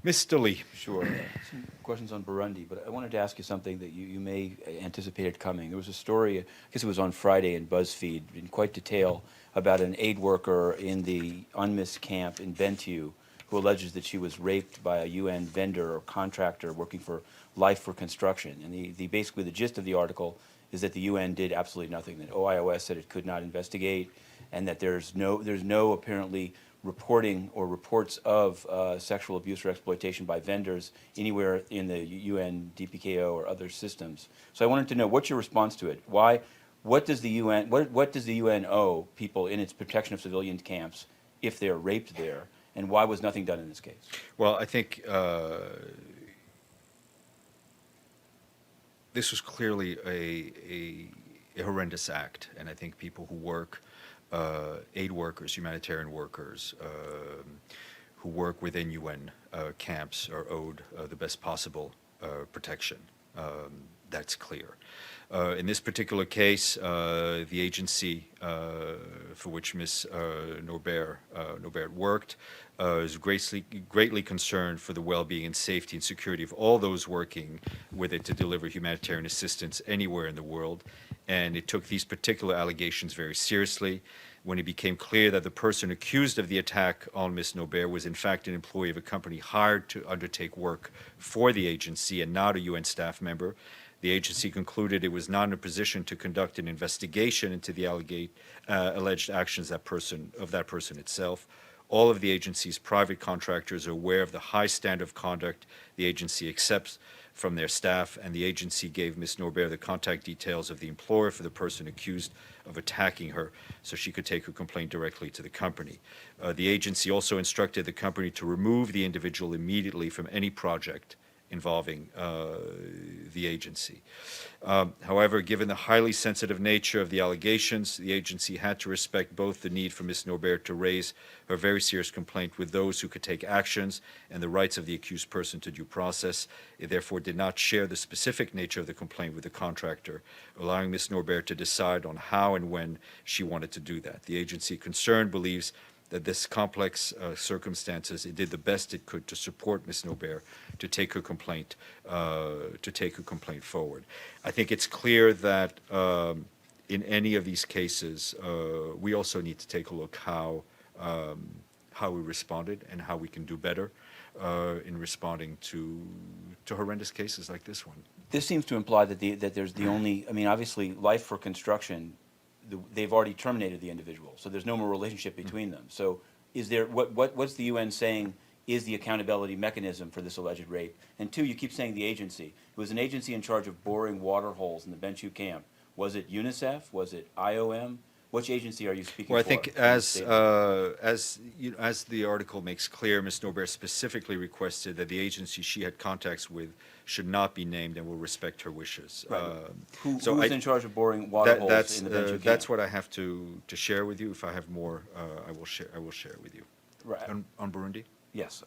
Mr. Lee. Sure. Some questions on Burundi, but I wanted to ask you something that you may anticipated coming. There was a story, I guess it was on Friday in BuzzFeed, in quite detail, about an aid worker in the UNMISS camp in Bentiu who alleges that she was raped by a UN vendor or contractor working for Life for Construction. And basically the gist of the article is that the UN did absolutely nothing, that OIOS said it could not investigate, and that there's no apparently reporting or reports of sexual abuse or exploitation by vendors anywhere in the UN, DPKO, or other systems. So I wanted to know, what's your response to it? What does the UN owe people in its protection of civilian camps if they're raped there, and why was nothing done in this case? Well, I think this was clearly a horrendous act, and I think people who work, aid workers, humanitarian workers, who work within UN camps are owed the best possible protection. That's clear. In this particular case, the agency for which Ms. Norbert worked is greatly concerned for the well-being and safety and security of all those working with it to deliver humanitarian assistance anywhere in the world. And it took these particular allegations very seriously. When it became clear that the person accused of the attack on Ms. Norbert was in fact an employee of a company hired to undertake work for the agency and not a UN staff member, the agency concluded it was not in a position to conduct an investigation into the alleged actions of that person itself. All of the agency's private contractors are aware of the high standard of conduct the agency accepts from their staff, and the agency gave Ms. Norbert the contact details of the employer for the person accused of attacking her so she could take her complaint directly to the company. The agency also instructed the company to remove the individual immediately from any project involving the agency. However, given the highly sensitive nature of the allegations, the agency had to respect both the need for Ms. Norbert to raise her very serious complaint with those who could take actions and the rights of the accused person to due process. It therefore did not share the specific nature of the complaint with the contractor, allowing Ms. Norbert to decide on how and when she wanted to do that. The agency concerned believes that this complex circumstances, it did the best it could to support Ms. Norbert to take her complaint forward. I think it's clear that in any of these cases, we also need to take a look how we responded and how we can do better in responding to horrendous cases like this one. This seems to imply that there's the only, I mean, obviously, Life for Construction, they've already terminated the individual, so there's no more relationship between them. So is there, what's the UN saying is the accountability mechanism for this alleged rape? And two, you keep saying the agency. It was an agency in charge of boring water holes in the Bentiu camp. Was it UNICEF? Was it IOM? Which agency are you speaking well, for? I think as the article makes clear, Ms. Norbert specifically requested that the agency she had contacts with should not be named and will respect her wishes. Right. Who's in charge of boring water holes in the Bentiu camp? That's what I have to share with you. If I have more, I will share it with you. Right. On Burundi? Yes.